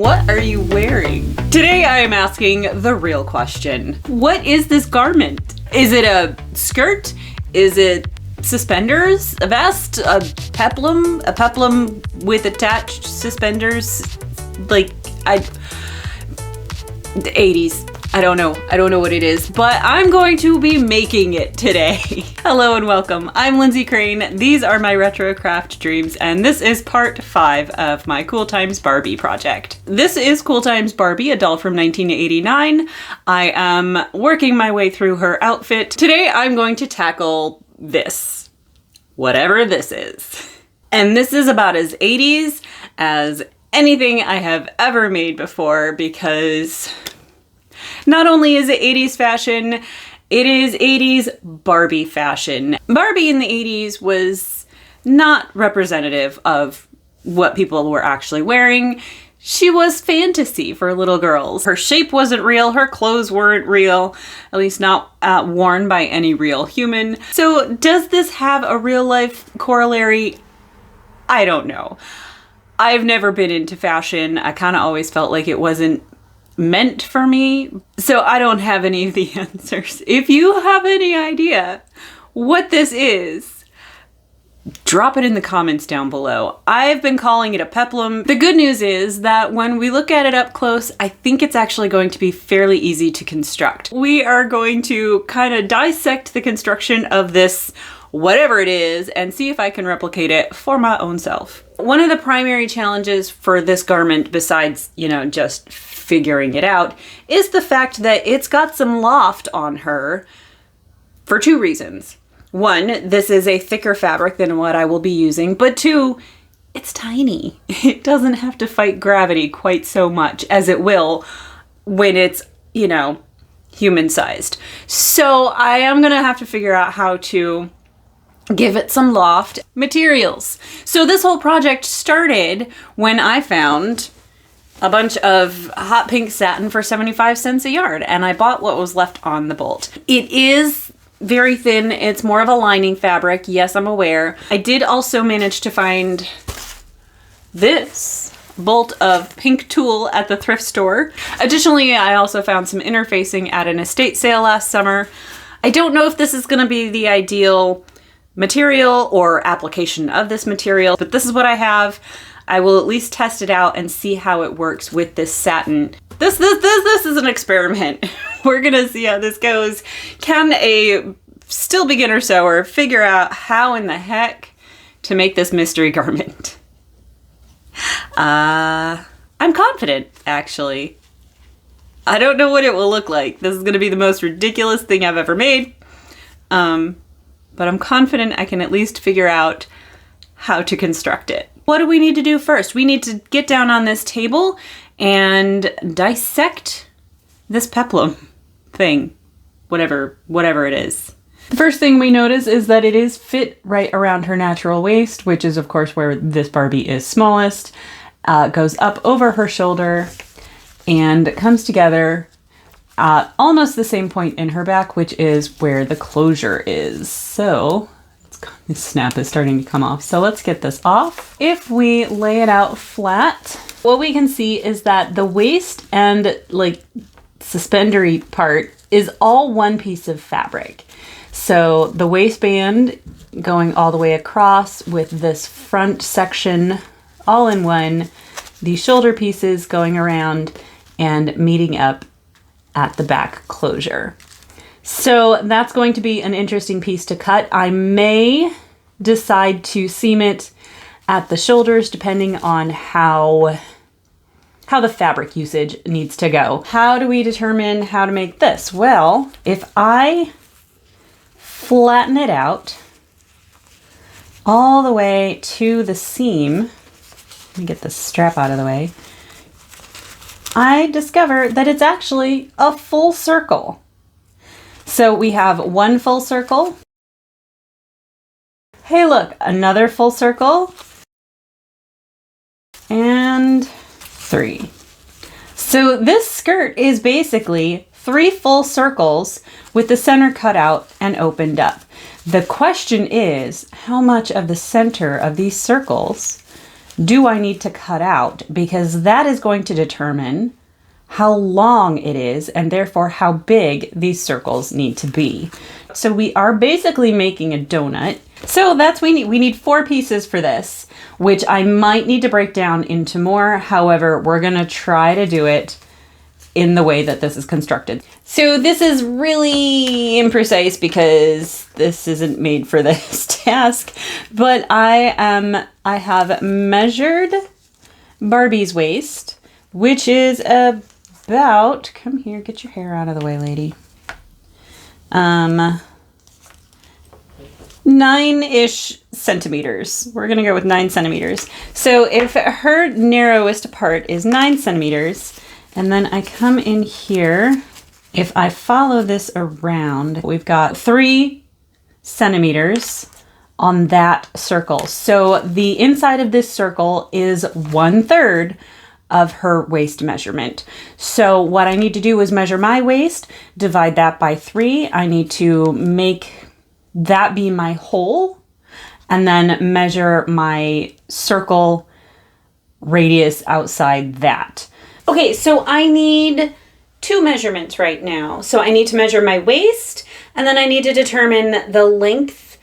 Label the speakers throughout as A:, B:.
A: What are you wearing? Today I am asking the real question. What is this garment? Is it a skirt? Is it suspenders? A vest? A peplum? A peplum with attached suspenders? Like, the 80s. I don't know what it is, but I'm going to be making it today. Hello and welcome. I'm Lindsay Crane. These are my retro craft dreams, and this is part 5 of my Cool Times Barbie project. This is Cool Times Barbie, a doll from 1989. I am working my way through her outfit. Today I'm going to tackle this, whatever this is. And this is about as 80s as anything I have ever made before, because not only is it 80s fashion, it is 80s Barbie fashion. Barbie in the 80s was not representative of what people were actually wearing. She was fantasy for little girls. Her shape wasn't real, her clothes weren't real, at least not worn by any real human. So does this have a real life corollary? I don't know. I've never been into fashion. I kind of always felt like it wasn't meant for me, so I don't have any of the answers. If you have any idea what this is, drop it in the comments down below. I've been calling it a peplum. The good news is that when we look at it up close, I think it's actually going to be fairly easy to construct. We are going to kind of dissect the construction of this whatever it is and see if I can replicate it for my own self. One of the primary challenges for this garment, besides, just figuring it out, is the fact that it's got some loft on her for 2 reasons. 1, this is a thicker fabric than what I will be using, but 2, it's tiny. It doesn't have to fight gravity quite so much as it will when it's, human-sized. So I am gonna have to figure out how to give it some loft. Materials. So this whole project started when I found a bunch of hot pink satin for 75 cents a yard, and I bought what was left on the bolt. It is very thin. It's more of a lining fabric. Yes, I'm aware. I did also manage to find this bolt of pink tulle at the thrift store. Additionally, I also found some interfacing at an estate sale last summer. I don't know if this is going to be the ideal material or application of this material, but this is what I have. I will at least test it out and see how it works with this satin. This is an experiment. We're gonna see how this goes. Can a still beginner sewer figure out how in the heck to make this mystery garment? I'm confident, actually. I don't know what it will look like. This is gonna be the most ridiculous thing I've ever made. But I'm confident I can at least figure out how to construct it. What do we need to do first? We need to get down on this table and dissect this peplum thing, whatever it is. The first thing we notice is that it is fit right around her natural waist, which is of course where this Barbie is smallest. It goes up over her shoulder and comes together almost the same point in her back, which is where the closure is. So this snap is starting to come off. So let's get this off. If we lay it out flat, what we can see is that the waist and suspendery part is all one piece of fabric. So the waistband going all the way across with this front section all in one, the shoulder pieces going around and meeting up at the back closure. So that's going to be an interesting piece to cut. I may decide to seam it at the shoulders depending on how the fabric usage needs to go. How do we determine how to make this? Well, if I flatten it out all the way to the seam, let me get the strap out of the way, I discover that it's actually a full circle. So we have 1 full circle. Hey look, another full circle. And 3. So this skirt is basically 3 full circles with the center cut out and opened up. The question is, how much of the center of these circles do I need to cut out? Because that is going to determine how long it is and therefore how big these circles need to be. So we are basically making a donut. So we need 4 pieces for this, which I might need to break down into more. However, we're gonna try to do it in the way that this is constructed. So this is really imprecise because this isn't made for this task, but I have measured Barbie's waist, which is about, come here, get your hair out of the way, lady. 9-ish centimeters. We're gonna go with 9 centimeters. So if her narrowest part is 9 centimeters, and then I come in here, if I follow this around, we've got 3 centimeters on that circle. So the inside of this circle is 1/3 of her waist measurement. So what I need to do is measure my waist, divide that by 3. I need to make that be my hole, and then measure my circle radius outside that. Okay, so I need 2 measurements right now. So I need to measure my waist, and then I need to determine the length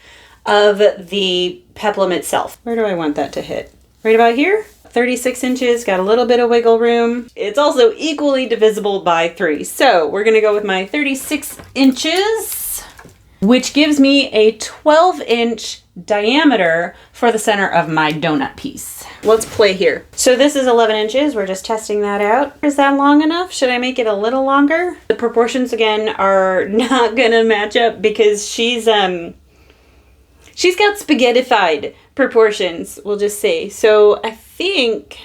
A: of the peplum itself. Where do I want that to hit? Right about here? 36 inches, got a little bit of wiggle room. It's also equally divisible by 3. So we're gonna go with my 36 inches, which gives me a 12-inch diameter for the center of my donut piece. Let's play here. So this is 11 inches. We're just testing that out. Is that long enough? Should I make it a little longer? The proportions again are not gonna match up because she's got spaghettified proportions, we'll just say. So I think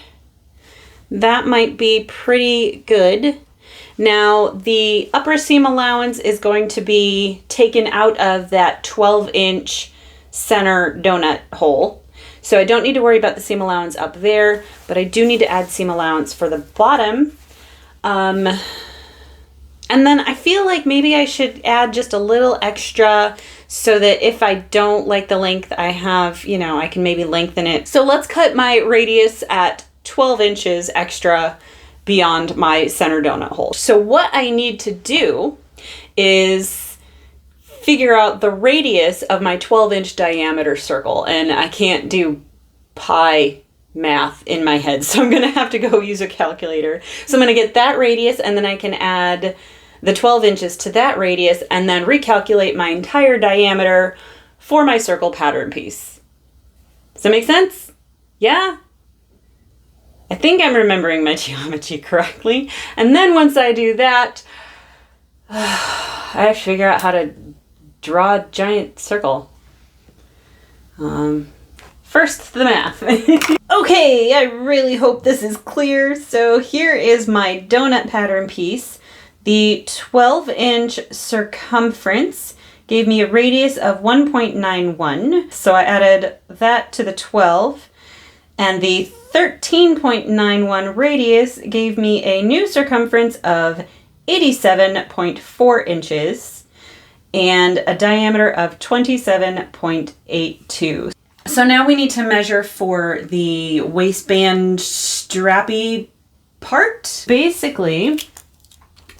A: that might be pretty good. Now the upper seam allowance is going to be taken out of that 12-inch center donut hole. So I don't need to worry about the seam allowance up there, but I do need to add seam allowance for the bottom. And then I feel like maybe I should add just a little extra so that if I don't like the length I have, you know, I can maybe lengthen it. So let's cut my radius at 12 inches extra beyond my center donut hole. So what I need to do is figure out the radius of my 12-inch diameter circle, and I can't do pi math in my head, so I'm gonna have to go use a calculator. So I'm gonna get that radius, and then I can add the 12 inches to that radius, and then recalculate my entire diameter for my circle pattern piece. Does that make sense? Yeah? I think I'm remembering my geometry correctly. And then once I do that, I have to figure out how to draw a giant circle. First, the math. Okay, I really hope this is clear. So here is my donut pattern piece. The 12-inch circumference gave me a radius of 1.91. So I added that to the 12. And the 13.91 radius gave me a new circumference of 87.4 inches and a diameter of 27.82. So now we need to measure for the waistband strappy part. Basically,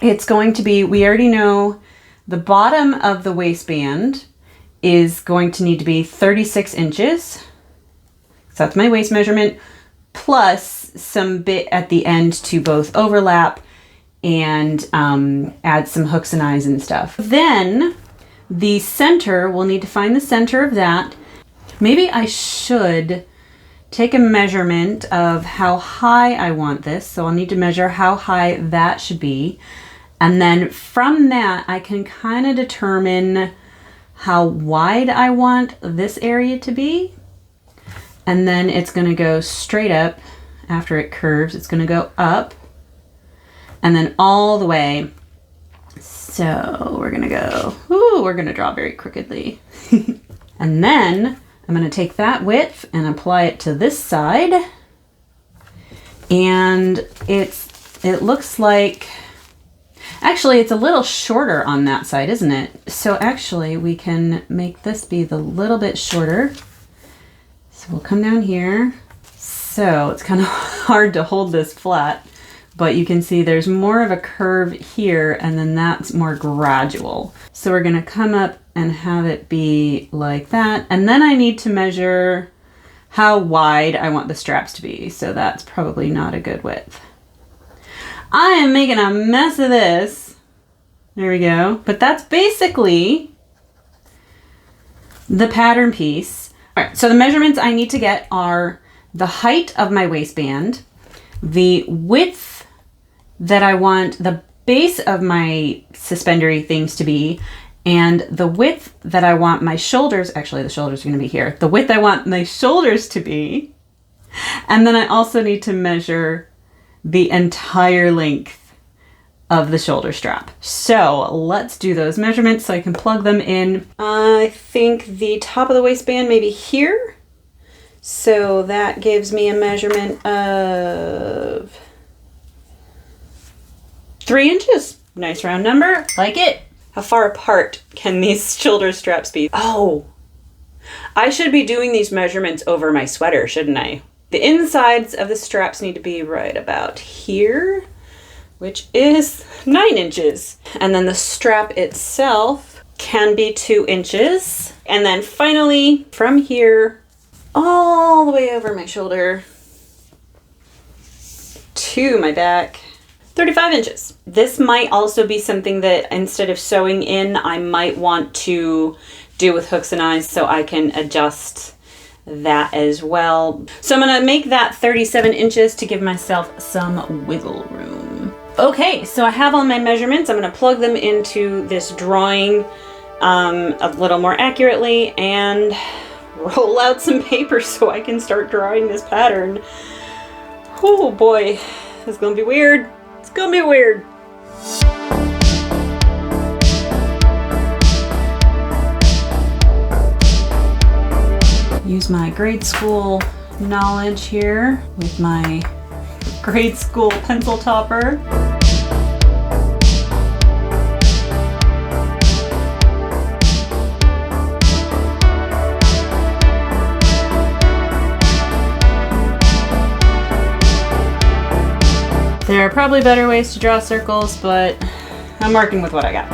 A: it's going to be, we already know the bottom of the waistband is going to need to be 36 inches. So that's my waist measurement, plus some bit at the end to both overlap and add some hooks and eyes and stuff. Then the center, we'll need to find the center of that. Maybe I should take a measurement of how high I want this. So I'll need to measure how high that should be. And then from that, I can kind of determine how wide I want this area to be. And then it's going to go straight up after it curves. It's going to go up and then all the way. So we're going to go, ooh, we're going to draw very crookedly. And then I'm going to take that width and apply it to this side. And it looks like, actually it's a little shorter on that side, isn't it? So actually we can make this be the little bit shorter. So we'll come down here, So it's kind of hard to hold this flat, but you can see there's more of a curve here, and then that's more gradual. So we're gonna come up and have it be like that. And then I need to measure how wide I want the straps to be. So that's probably not a good width. I am making a mess of this. There we go. But that's basically the pattern piece. All right, so the measurements I need to get are the height of my waistband, the width that I want the base of my suspendery things to be, and the width that I want my shoulders, actually the shoulders are going to be here, the width I want my shoulders to be. And then I also need to measure the entire length of the shoulder strap. So let's do those measurements so I can plug them in. I think the top of the waistband maybe here. So that gives me a measurement of 3 inches. Nice round number, like it. How far apart can these shoulder straps be? Oh, I should be doing these measurements over my sweater, shouldn't I? The insides of the straps need to be right about here, which is 9 inches. And then the strap itself can be 2 inches. And then finally, from here, all the way over my shoulder to my back, 35 inches. This might also be something that instead of sewing in, I might want to do with hooks and eyes so I can adjust that as well. So I'm gonna make that 37 inches to give myself some wiggle room. Okay, so I have all my measurements. I'm gonna plug them into this drawing a little more accurately and roll out some paper so I can start drawing this pattern. Oh boy, it's gonna be weird. It's gonna be weird. Use my grade school knowledge here with my grade school pencil topper. There are probably better ways to draw circles, but I'm working with what I got.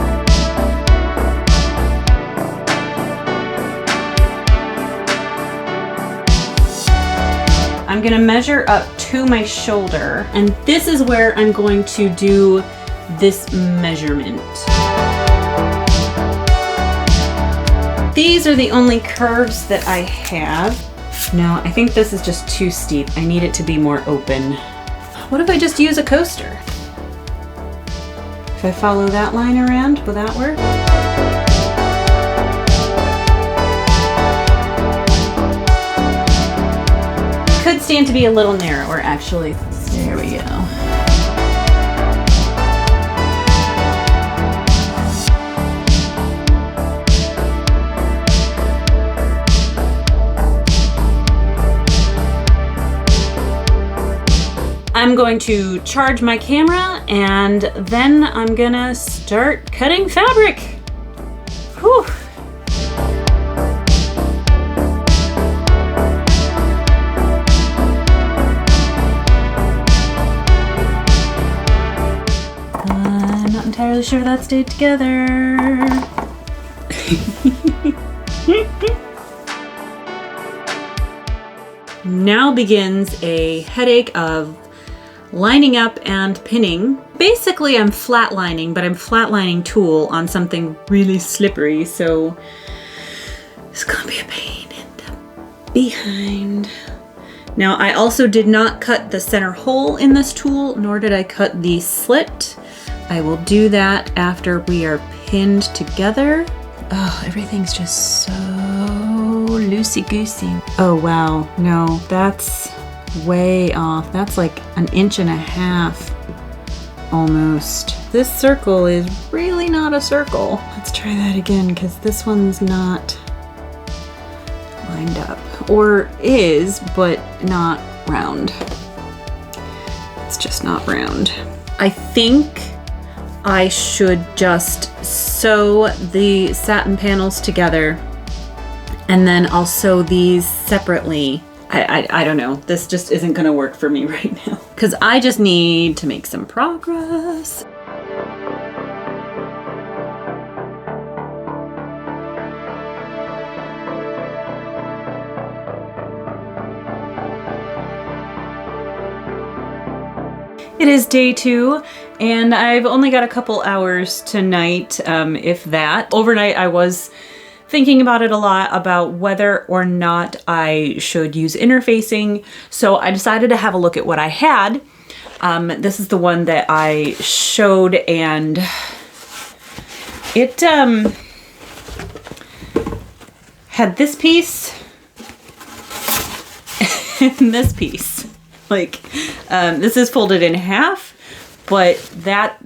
A: I'm gonna measure up to my shoulder, and this is where I'm going to do this measurement. These are the only curves that I have. No, I think this is just too steep. I need it to be more open. What if I just use a coaster? If I follow that line around, will that work? Could stand to be a little narrower, actually. There we go. I'm going to charge my camera and then I'm gonna start cutting fabric. Whew. I'm not entirely sure that stayed together. Now begins a headache of lining up and pinning. Basically, I'm flatlining, but I'm flatlining tulle on something really slippery, so it's gonna be a pain in the behind. Now, I also did not cut the center hole in this tulle, nor did I cut the slit. I will do that after we are pinned together. Oh, everything's just so loosey-goosey. Oh, wow. No, that's way off. That's like 1.5 inches almost. This circle is really not a circle. Let's try that again because this one's not lined up. Or is, but not round. It's just not round. I think I should just sew the satin panels together and then I'll sew these separately I don't know. This just isn't gonna work for me right now. Because I just need to make some progress. It is day 2, and I've only got a couple hours tonight, if that. Overnight, I was thinking about it a lot, about whether or not I should use interfacing, so I decided to have a look at what I had. This is the one that I showed, and it had this piece and this piece. Like, this is folded in half, but that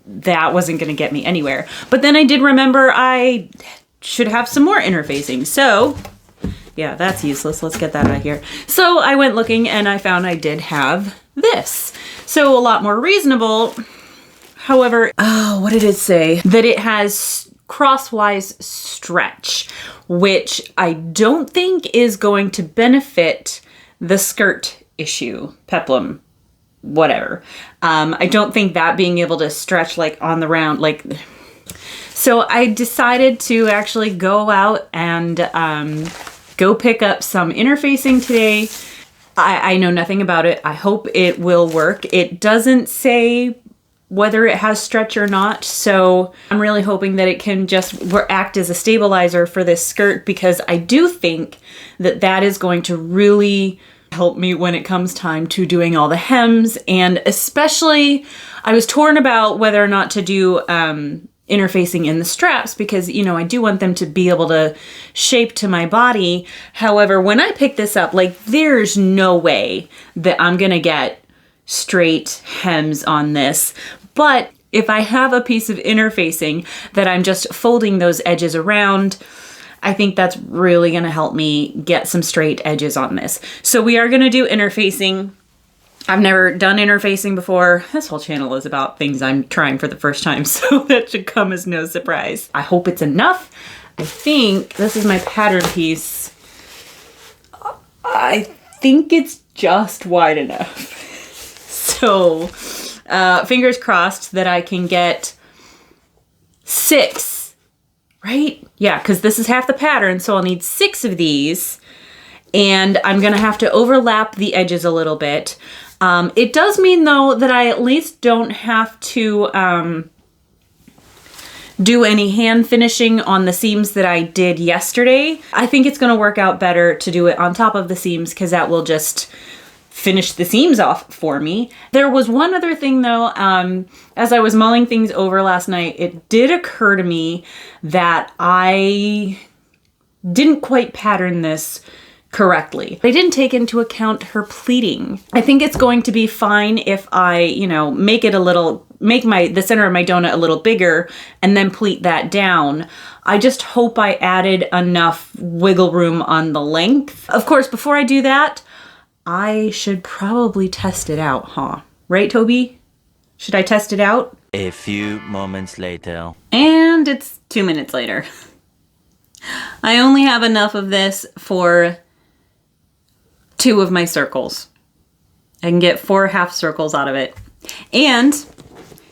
A: wasn't gonna get me anywhere. But then I did remember I should have some more interfacing. So yeah, that's useless. Let's get that out of here. So I went looking and I found I did have this. So a lot more reasonable. However, oh, what did it say? That it has crosswise stretch, which I don't think is going to benefit the skirt issue, peplum, whatever. I don't think that being able to stretch like on the round, like, so I decided to actually go out and go pick up some interfacing today. I know nothing about it. I hope it will work. It doesn't say whether it has stretch or not, so I'm really hoping that it can just act as a stabilizer for this skirt, because I do think that that is going to really help me when it comes time to doing all the hems. And especially I was torn about whether or not to do interfacing in the straps, because, you know, I do want them to be able to shape to my body. However, when I pick this up, like, there's no way that I'm gonna get straight hems on this. But if I have a piece of interfacing that I'm just folding those edges around, I think that's really gonna help me get some straight edges on this. So we are gonna do interfacing. I've never done interfacing before. This whole channel is about things I'm trying for the first time, so that should come as no surprise. I hope it's enough. I think this is my pattern piece. I think it's just wide enough. So fingers crossed that I can get 6. Right? Yeah, because this is half the pattern, so I'll need 6 of these, and I'm gonna have to overlap the edges a little bit. It does mean, though, that I at least don't have to do any hand finishing on the seams that I did yesterday. I think it's gonna work out better to do it on top of the seams, because that will just finish the seams off for me. There was one other thing, though. As I was mulling things over last night, it did occur to me that I didn't quite pattern this correctly. I didn't take into account her pleating. I think it's going to be fine if I, you know, make it a little, make the center of my donut a little bigger and then pleat that down. I just hope I added enough wiggle room on the length. Of course, before I do that, I should probably test it out, huh? Right, Toby? Should I test it out?
B: A few moments later.
A: And it's 2 minutes later. I only have enough of this for 2 of my circles. I can get 4 half circles out of it. And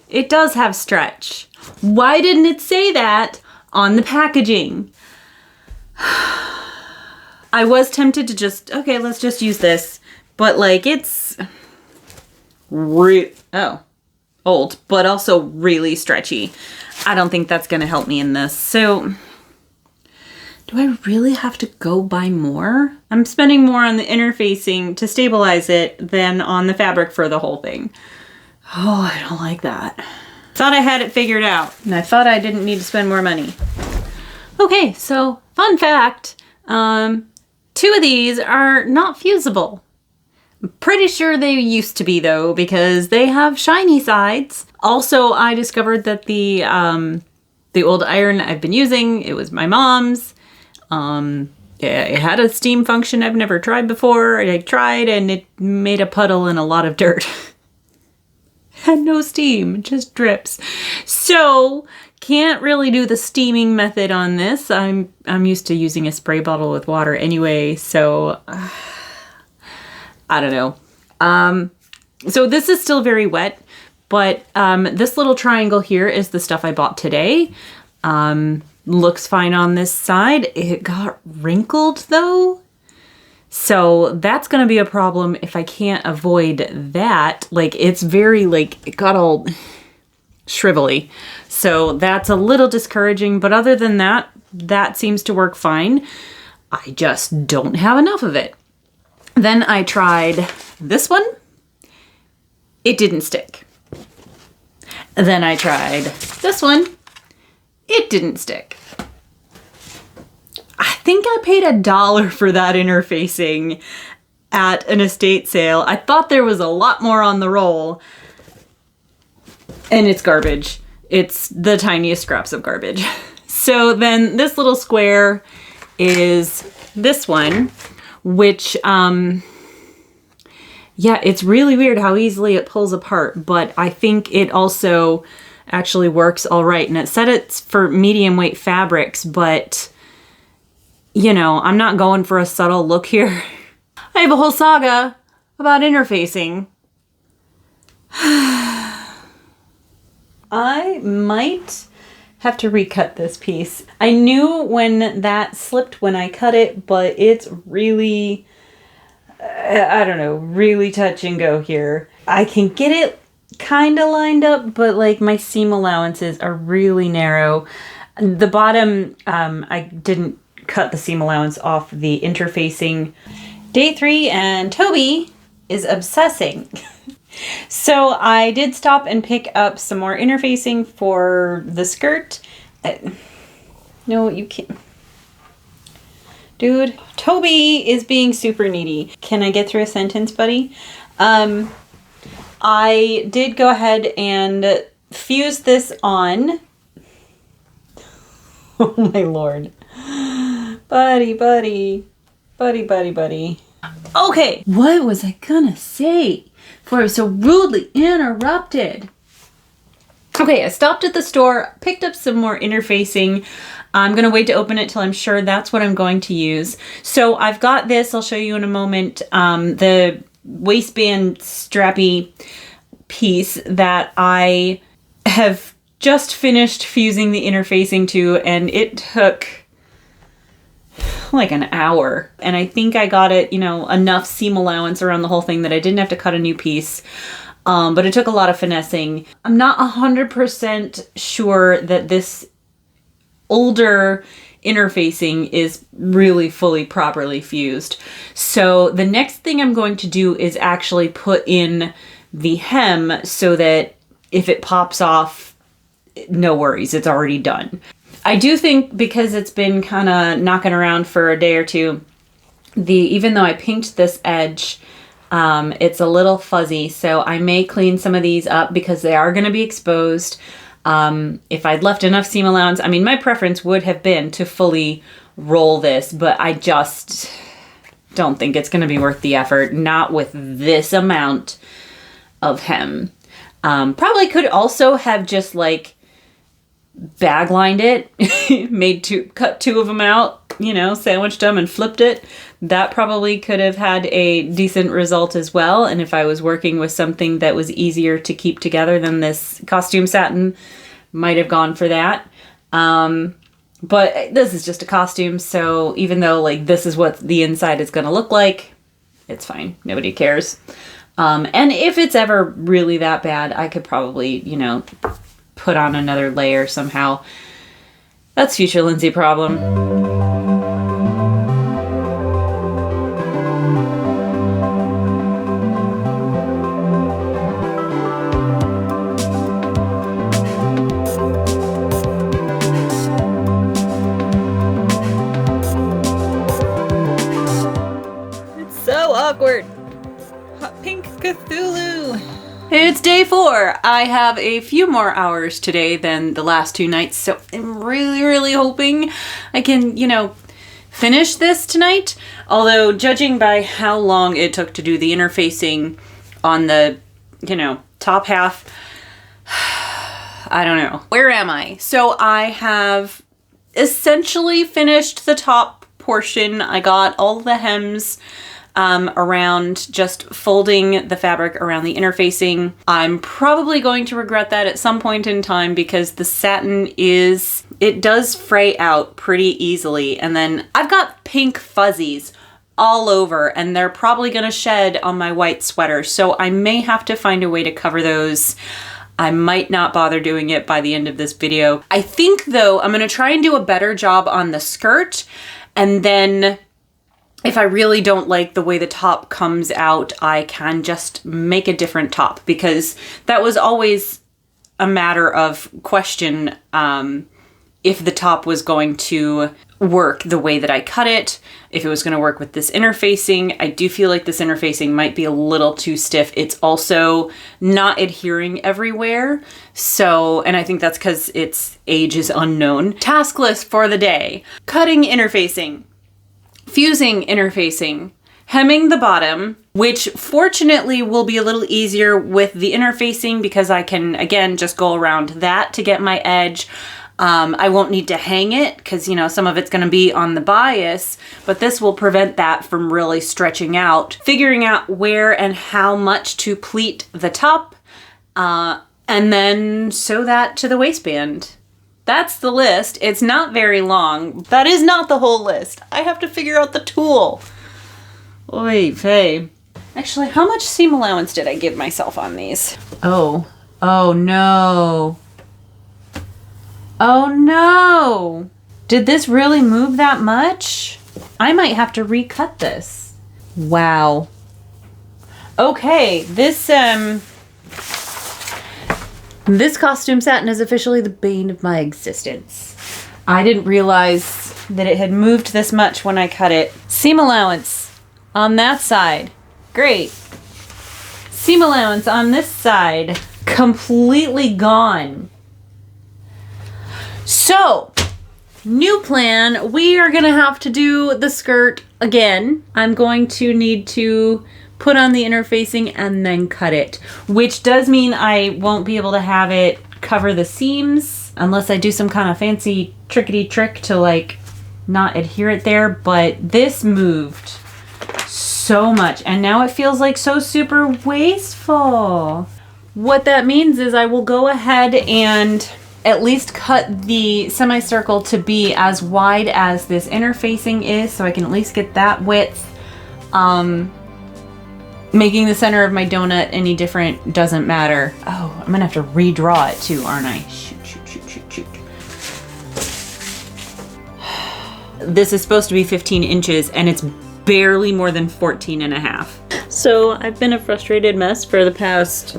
A: it does have stretch. Why didn't it say that on the packaging? I was tempted to just, okay, let's just use this. But like, it's old, but also really stretchy. I don't think that's gonna help me in this. So do I really have to go buy more? I'm spending more on the interfacing to stabilize it than on the fabric for the whole thing. Oh, I don't like that. Thought I had it figured out, and I thought I didn't need to spend more money. Okay, so fun fact, 2 of these are not fusible. I'm pretty sure they used to be, though, because they have shiny sides. Also, I discovered that the old iron I've been using, it was my mom's. It had a steam function I've never tried before. I tried and it made a puddle and a lot of dirt. Had no steam, it just drips. So can't really do the steaming method on this. I'm used to using a spray bottle with water anyway, so I don't know. So this is still very wet, but this little triangle here is the stuff I bought today. Looks fine on this side. It got wrinkled though. So that's going to be a problem if I can't avoid that. Like it's very like, it got all shrivelly. So that's a little discouraging, but other than that, that seems to work fine. I just don't have enough of it. Then I tried this one. It didn't stick. Then I tried this one. It didn't stick. I think I paid $1 for that interfacing at an estate sale. I thought there was a lot more on the roll. And it's garbage. It's the tiniest scraps of garbage. So then this little square is this one, which, yeah, it's really weird how easily it pulls apart, but I think it also actually works all right. And it said it's for medium weight fabrics, but you know, I'm not going for a subtle look here. I have a whole saga about interfacing. I might have to recut this piece. I knew when that slipped when I cut it, but it's really, I don't know, really touch and go here. I can get it kind of lined up, but like my seam allowances are really narrow. The bottom, I didn't cut the seam allowance off the interfacing. Day 3 and Toby is obsessing. So I did stop and pick up some more interfacing for the skirt. No, you can't. Dude, Toby is being super needy. Can I get through a sentence, buddy? I did go ahead and fuse this on. Oh my lord. Buddy. Okay, what was I gonna say before I was so rudely interrupted? Okay, I stopped at the store, picked up some more interfacing. I'm gonna wait to open it till I'm sure that's what I'm going to use. So I've got this, I'll show you in a moment, the waistband strappy piece that I have just finished fusing the interfacing to, and it took like an hour. And I think I got it, you know, enough seam allowance around the whole thing that I didn't have to cut a new piece. But it took a lot of finessing. I'm not 100% sure that this older interfacing is really fully properly fused. So the next thing I'm going to do is actually put in the hem so that if it pops off, no worries, it's already done. I do think because it's been kind of knocking around for a day or two, even though I pinked this edge, it's a little fuzzy, so I may clean some of these up because they are going to be exposed. If I'd left enough seam allowance, I mean, my preference would have been to fully roll this, but I just don't think it's going to be worth the effort, not with this amount of hem. Probably could also have just like bag lined it, cut 2 of them out, you know, sandwiched them and flipped it. That probably could have had a decent result as well. And if I was working with something that was easier to keep together than this costume satin, might have gone for that. But this is just a costume, so even though like this is what the inside is going to look like, it's fine. Nobody cares. And if it's ever really that bad, I could probably, you know, put on another layer somehow. That's future Lindsay problem. It's so awkward. Hot pink Cthulhu. It's day 4. I have a few more hours today than the last 2 nights, so I'm really hoping I can, you know, finish this tonight. Although, judging by how long it took to do the interfacing on the, you know, top half, I don't know. Where am I? So I have essentially finished the top portion. I got all the hems around just folding the fabric around the interfacing. I'm probably going to regret that at some point in time because the satin it does fray out pretty easily. And then I've got pink fuzzies all over and they're probably going to shed on my white sweater. So I may have to find a way to cover those. I might not bother doing it by the end of this video. I think though, I'm going to try and do a better job on the skirt. And then if I really don't like the way the top comes out, I can just make a different top, because that was always a matter of question if the top was going to work the way that I cut it, if it was going to work with this interfacing. I do feel like this interfacing might be a little too stiff. It's also not adhering everywhere. So, and I think that's because its age is unknown. Task list for the day: cutting interfacing, fusing interfacing, hemming the bottom, which fortunately will be a little easier with the interfacing because I can, again, just go around that to get my edge. I won't need to hang it because, you know, some of it's going to be on the bias, but this will prevent that from really stretching out. Figuring out where and how much to pleat the top, and then sew that to the waistband. That's the list. It's not very long. That is not the whole list. I have to figure out the tool. Oy vey. Actually, how much seam allowance did I give myself on these? Oh no. Oh no! Did this really move that much? I might have to recut this. Wow. Okay, this costume satin is officially the bane of my existence. I didn't realize that it had moved this much when I cut it. Seam allowance on that side. Great. Seam allowance on this side. Completely gone. So, new plan, we are going to have to do the skirt again. I'm going to need to put on the interfacing and then cut it, which does mean I won't be able to have it cover the seams unless I do some kind of fancy trickety trick to like not adhere it there. But this moved so much and now it feels like so super wasteful. What that means is I will go ahead and at least cut the semicircle to be as wide as this interfacing is, so I can at least get that width. Making the center of my donut any different doesn't matter. Oh, I'm gonna have to redraw it too, aren't I? Shoot. This is supposed to be 15 inches and it's barely more than 14 and a half. So I've been a frustrated mess for the past,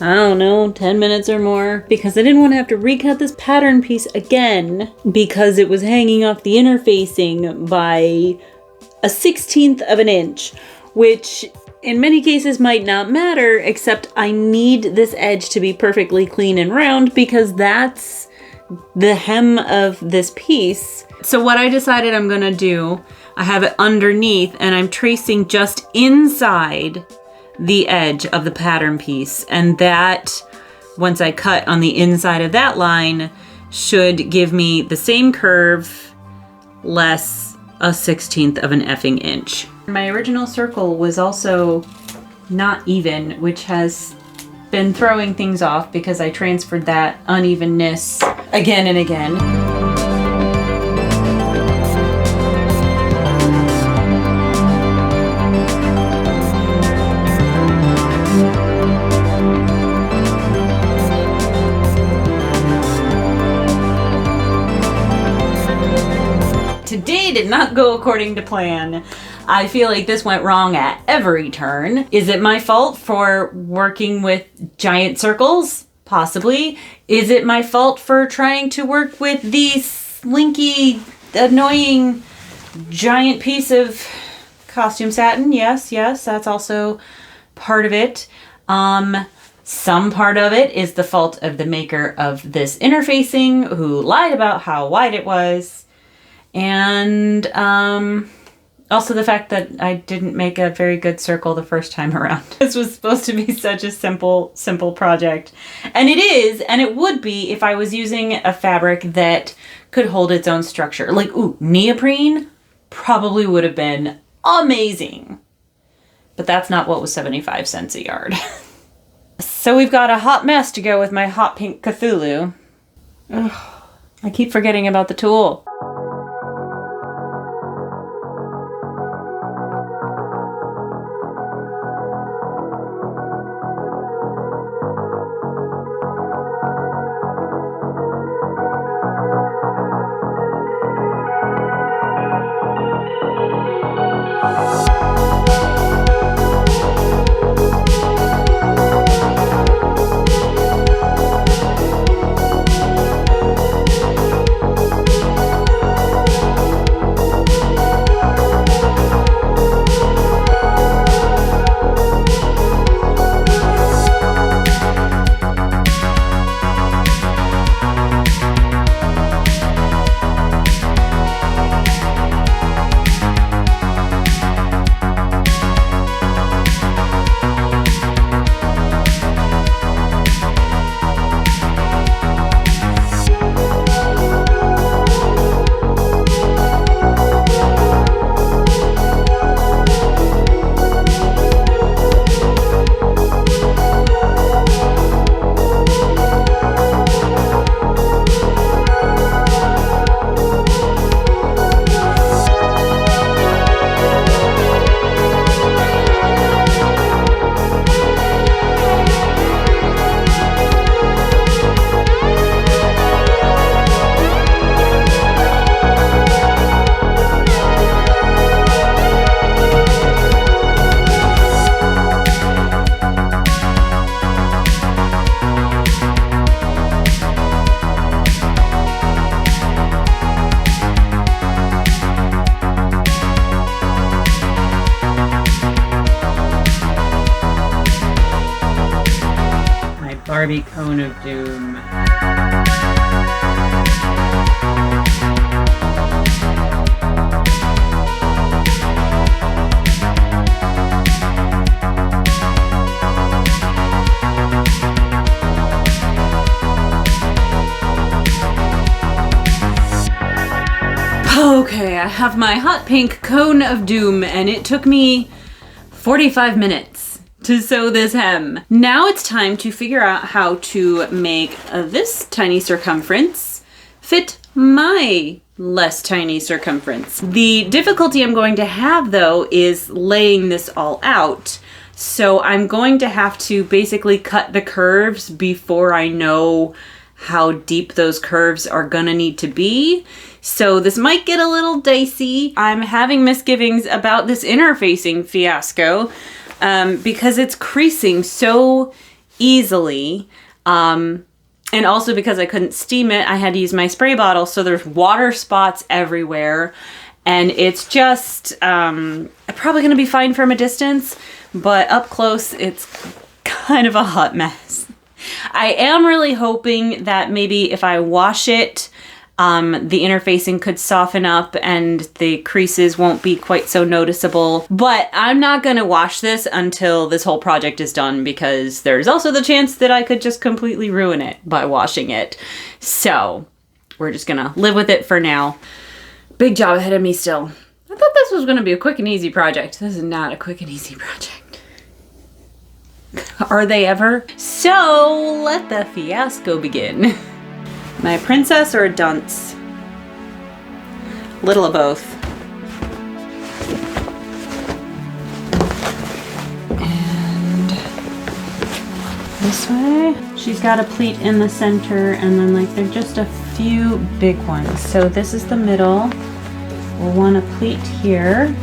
A: I don't know, 10 minutes or more, because I didn't want to have to recut this pattern piece again because it was hanging off the interfacing by a 1/16 of an inch, which in many cases might not matter, except I need this edge to be perfectly clean and round because that's the hem of this piece. So what I decided I'm gonna do, I have it underneath and I'm tracing just inside the edge of the pattern piece, and that, once I cut on the inside of that line, should give me the same curve less a 1/16 of an effing inch. My original circle was also not even, which has been throwing things off because I transferred that unevenness again and again. Today did not go according to plan. I feel like this went wrong at every turn. Is it my fault for working with giant circles? Possibly. Is it my fault for trying to work with the slinky, annoying, giant piece of costume satin? Yes, that's also part of it. Some part of it is the fault of the maker of this interfacing, who lied about how wide it was. And also the fact that I didn't make a very good circle the first time around. This was supposed to be such a simple project. And it is, and it would be if I was using a fabric that could hold its own structure. Like, ooh, neoprene probably would have been amazing. But that's not what was 75 cents a yard. So we've got a hot mess to go with my hot pink Cthulhu. Ugh, I keep forgetting about the Tulle. Barbie Cone of Doom. Okay, I have my hot pink Cone of Doom, and it took me 45 minutes to sew this hem. Now it's time to figure out how to make this tiny circumference fit my less tiny circumference. The difficulty I'm going to have though is laying this all out. So I'm going to have to basically cut the curves before I know how deep those curves are gonna need to be. So this might get a little dicey. I'm having misgivings about this interfacing fiasco. Because it's creasing so easily, and also because I couldn't steam it, I had to use my spray bottle, so there's water spots everywhere, and it's just probably going to be fine from a distance, but up close it's kind of a hot mess. I am really hoping that maybe if I wash it, the interfacing could soften up and the creases won't be quite so noticeable. But I'm not going to wash this until this whole project is done, because there's also the chance that I could just completely ruin it by washing it. So we're just going to live with it for now. Big job ahead of me still. I thought this was going to be a quick and easy project. This is not a quick and easy project. Are they ever? So let the fiasco begin. Am I a princess or a dunce? Little of both. And this way. She's got a pleat in the center, and then like there's just a few big ones. So this is the middle. We'll want a pleat here.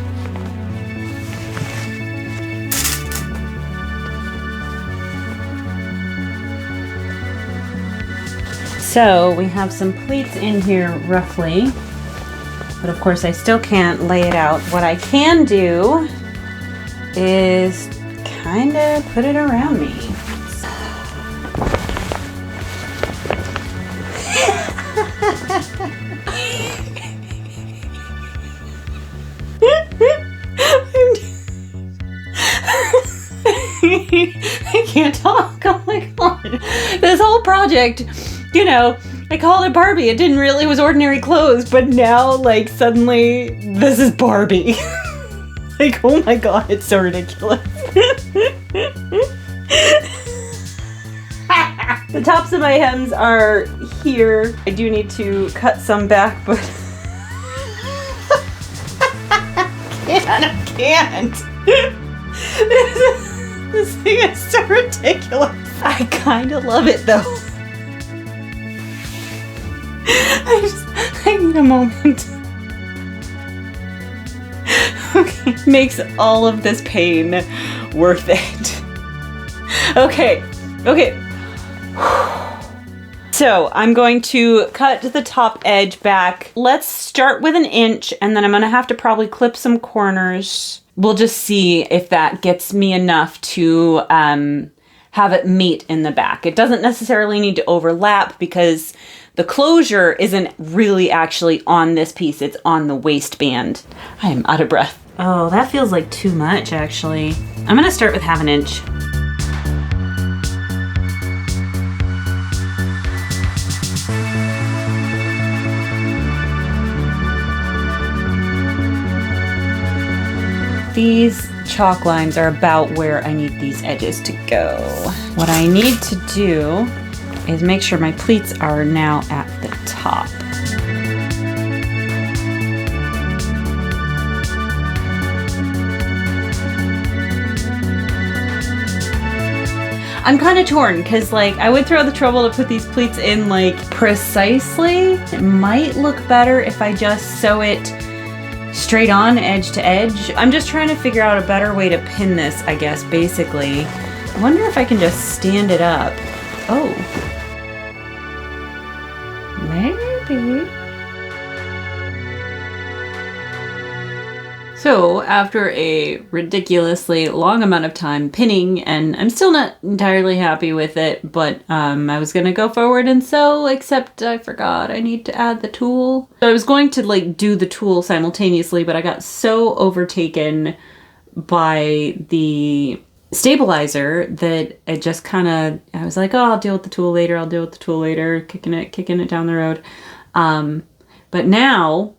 A: So we have some pleats in here roughly, but of course I still can't lay it out. What I can do is kind of put it around me. I can't talk, oh my god. This whole project, you know, I called it Barbie. It didn't really, it was ordinary clothes, but now, like, suddenly, this is Barbie. like, oh my god, it's so ridiculous. The tops of my hems are here. I do need to cut some back, but I can't. This thing is so ridiculous. I kind of love it though. I need a moment. Okay, makes all of this pain worth it. Okay. So I'm going to cut the top edge back. Let's start with 1 inch, and then I'm gonna have to probably clip some corners. We'll just see if that gets me enough to have it meet in the back. It doesn't necessarily need to overlap because the closure isn't really actually on this piece, it's on the waistband. I am out of breath. Oh, that feels like too much actually. I'm gonna start with 1/2 inch. These chalk lines are about where I need these edges to go. What I need to do is make sure my pleats are now at the top. I'm kind of torn because like I went through all the trouble to put these pleats in like precisely. It might look better if I just sew it straight on edge to edge. I'm just trying to figure out a better way to pin this, I guess, basically. I wonder if I can just stand it up. Oh. Maybe. So after a ridiculously long amount of time pinning, and I'm still not entirely happy with it, but I was gonna go forward and sew, except I forgot I need to add the tulle. So I was going to like do the tulle simultaneously, but I got so overtaken by the stabilizer that it just kind of, I was like, oh, I'll deal with the tulle later, kicking it down the road. But now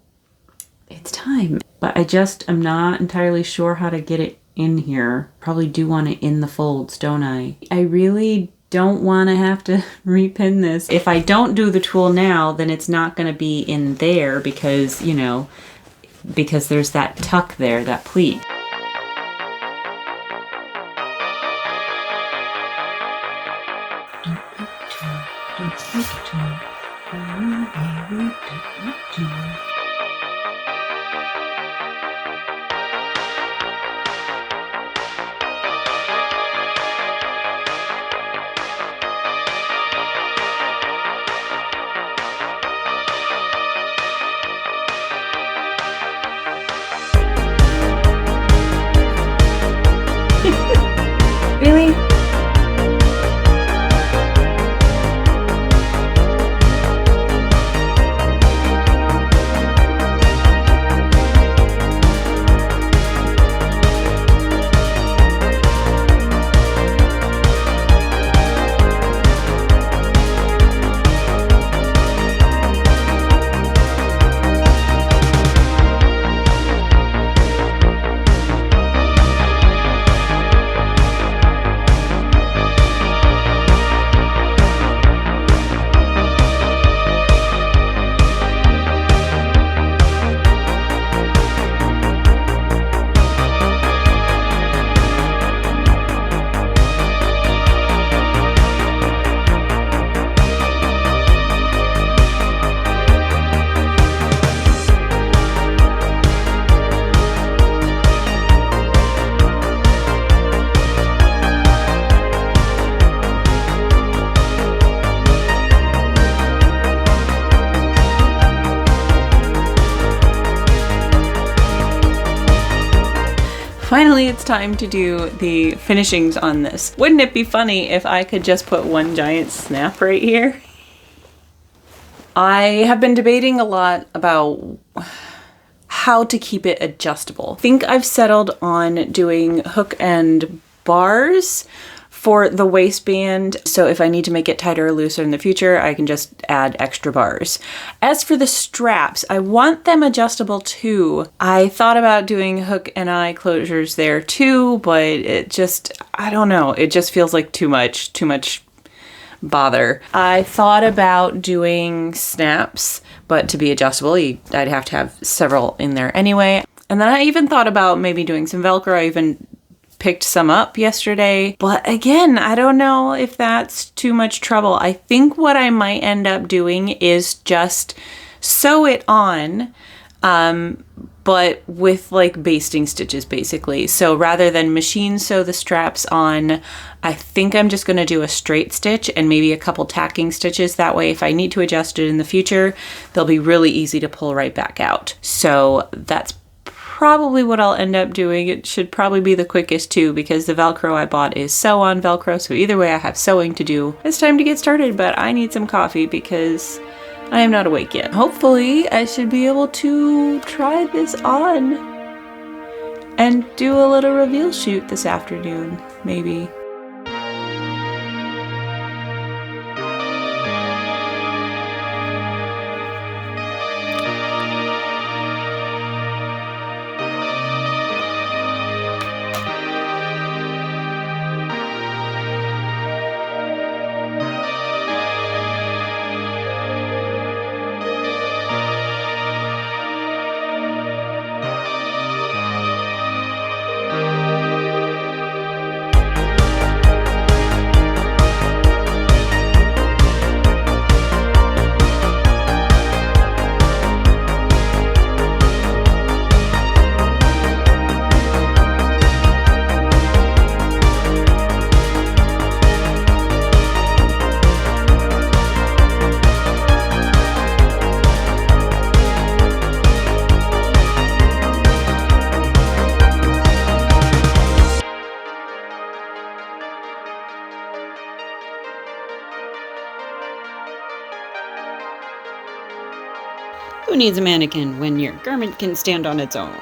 A: it's time. But I just am not entirely sure how to get it in here. Probably do want it in the folds, don't I? I really don't want to have to repin this. If I don't do the tulle now, then it's not going to be in there because, you know, because there's that tuck there, that pleat. Really? Finally, it's time to do the finishings on this. Wouldn't it be funny if I could just put one giant snap right here? I have been debating a lot about how to keep it adjustable. I think I've settled on doing hook and bars for the waistband. So if I need to make it tighter or looser in the future, I can just add extra bars. As for the straps, I want them adjustable too. I thought about doing hook and eye closures there too, but it just, I don't know. It just feels like too much bother. I thought about doing snaps, but to be adjustable, I'd have to have several in there anyway. And then I even thought about maybe doing some Velcro. I even picked some up yesterday, but again, I don't know if that's too much trouble. I think what I might end up doing is just sew it on, but with like basting stitches basically. So rather than machine sew the straps on, I think I'm just going to do a straight stitch and maybe a couple tacking stitches. That way, if I need to adjust it in the future, they'll be really easy to pull right back out. So that's probably what I'll end up doing. It should probably be the quickest too, because the Velcro I bought is sew on Velcro. So either way, I have sewing to do. It's time to get started, but I need some coffee because I am not awake yet. Hopefully I should be able to try this on and do a little reveal shoot this afternoon, maybe. Who needs a mannequin when your garment can stand on its own?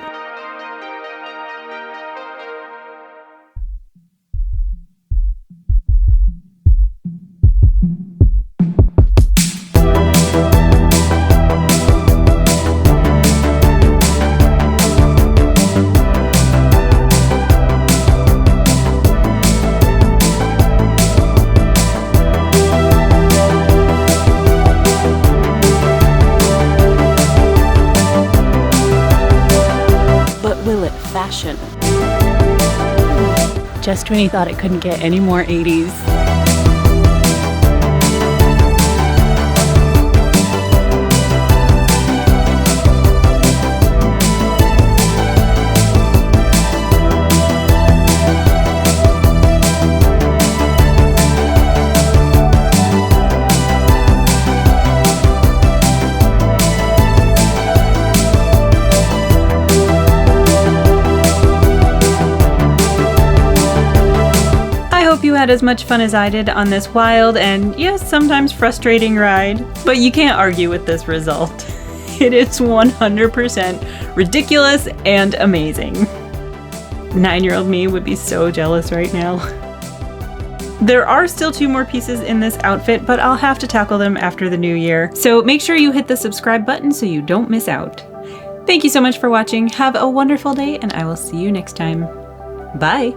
A: Fashion. Just when you thought it couldn't get any more 80s. You had as much fun as I did on this wild and, yes, sometimes frustrating ride, but you can't argue with this result. It is 100% ridiculous and amazing. 9-year-old me would be so jealous right now. There are still 2 more pieces in this outfit, but I'll have to tackle them after the new year. So make sure you hit the subscribe button so you don't miss out. Thank you so much for watching. Have a wonderful day, and I will see you next time. Bye!